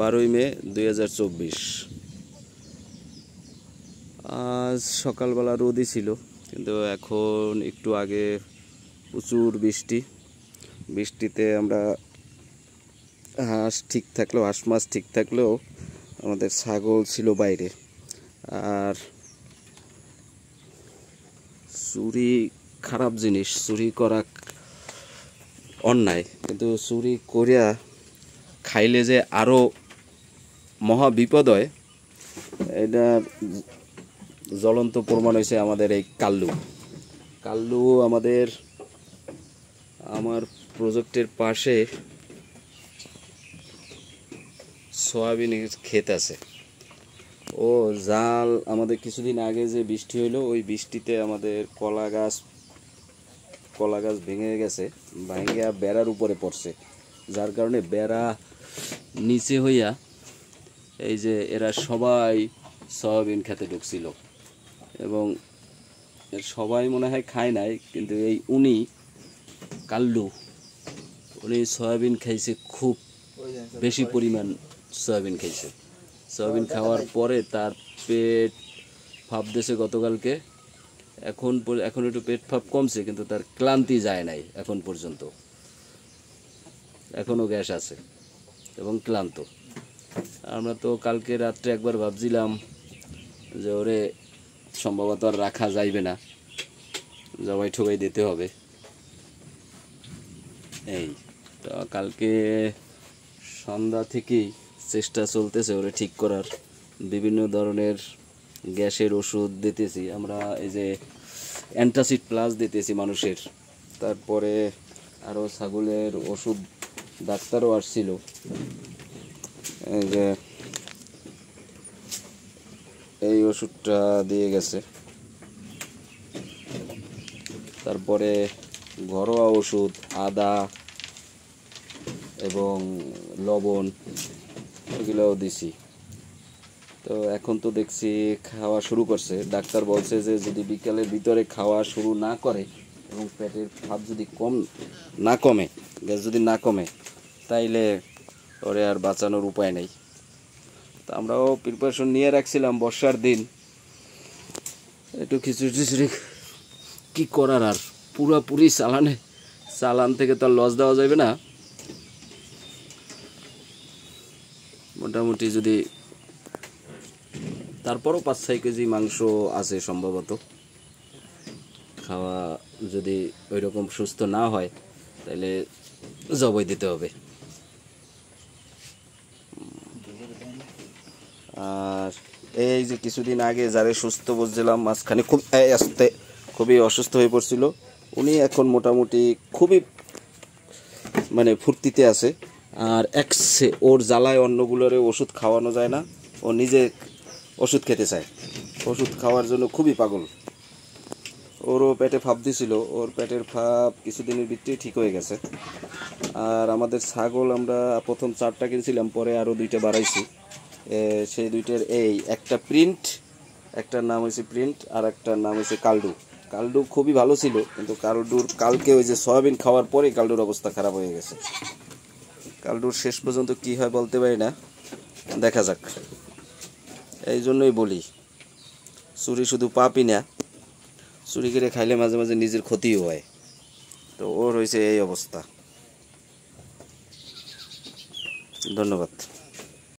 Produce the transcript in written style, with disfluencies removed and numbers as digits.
12ই মে 2024। আজ সকালবেলা রোদই ছিল, কিন্তু এখন একটু আগে প্রচুর বৃষ্টিতে আমরা হাঁস মাছ ঠিক থাকলেও আমাদের ছাগল ছিল বাইরে। আর চুরি খারাপ জিনিস, চুরি করা অন্যায়, কিন্তু চুরি করিয়া খাইলে যে আরো মহা বিপদ হয়, এটা জ্বলন্ত প্রমাণ হয়েছে আমাদের এই কাল্লু আমার প্রজেক্টের পাশে সয়াবিনের ক্ষেত আছে। ও জাল আমাদের কিছুদিন আগে যে বৃষ্টি হইলো, ওই বৃষ্টিতে আমাদের কলা গাছ ভেঙে গেছে, ভাঙিয়া বেড়ার উপরে পড়ছে, যার কারণে বেড়া নিচে হইয়া এই যে এরা সবাই সয়াবিন খেতে ঢুকছিল, এবং সবাই মনে হয় খায় নাই, কিন্তু এই কাল্লু উনি সয়াবিন খাইছে, খুব বেশি পরিমাণ সয়াবিন খাইছে। সয়াবিন খাওয়ার পরে তার পেট ফাঁপতেছে গতকালকে। এখন একটু পেট ফাঁপ কমছে, কিন্তু তার ক্লান্তি যায় নাই এখন পর্যন্ত, এখনও গ্যাস আছে এবং ক্লান্ত। আমরা তো কালকে রাত্রে একবার ভাবছিলাম যে ওরে সম্ভবত আর রাখা যাইবে না, জবাই ঠোকাই দিতে হবে। এই তো কালকে সন্ধ্যা থেকেই চেষ্টা চলতেছে ওরে ঠিক করার, বিভিন্ন ধরনের গ্যাসের ওষুধ দিতেছি আমরা, এই যে অ্যান্টাসিড প্লাস দিতেছি মানুষের, তারপরে আরও ছাগলের ওষুধ, ডাক্তারও আসছিল, এই যে এই ওষুধটা দিয়ে গেছে, তারপরে ঘরোয়া ওষুধ, আদা এবং লবণ, এগুলোও দিছি। তো এখন তো দেখছি খাওয়া শুরু করছে। ডাক্তার বলছে যে যদি বিকালের ভিতরে খাওয়া শুরু না করে এবং পেটের ভাব যদি গ্যাস যদি না কমে, তাইলে ওরে আর বাঁচানোর উপায় নেই। তা আমরাও প্রিপারেশন নিয়ে রাখছিলাম, বর্ষার দিন একটু খিচুড়ি কি করার, আর পুরোপুরি চালান থেকে তো আর লস দেওয়া যাবে না। মোটামুটি যদি তারপরও 5-6 কেজি মাংস আছে সম্ভবত, খাওয়া যদি ওই রকম সুস্থ না হয় তাহলে জবাই দিতে হবে। আর এই যে কিছুদিন আগে যারে সুস্থ বুঝছিলাম, মাঝখানে খুবই অসুস্থ হয়ে পড়ছিল, উনি এখন মোটামুটি খুবই ফুর্তিতে আছে। আর ওর জ্বালায় অন্যগুলোরে ওষুধ খাওয়ানো যায় না, ও নিজে ওষুধ খেতে চায়, ওষুধ খাওয়ার জন্য খুবই পাগল। ওরও পেটে ফাঁপ দিছিল, ওর পেটের ফাঁপ কিছুদিনের ভিতরেই ঠিক হয়ে গেছে। আর আমাদের ছাগল আমরা প্রথম 4টা কিনছিলাম, পরে আরও 2টা বাড়াইছি। সেই 2টার একটার নাম হয়েছে প্রিন্ট আর একটার নাম হয়েছে কাল্ডু খুবই ভালো ছিল, কিন্তু কালকে ওই যে সয়াবিন খাওয়ার পরে কাল্ডুর অবস্থা খারাপ হয়ে গেছে। কাল্ডুর শেষ পর্যন্ত কি হয় বলতে পারি না, দেখা যাক। এই জন্যই বলি, চুরি শুধু পাপই না, চুরি করে খাইলে মাঝে মাঝে নিজের ক্ষতিও হয়। তো ওর হয়েছে এই অবস্থা। ধন্যবাদ।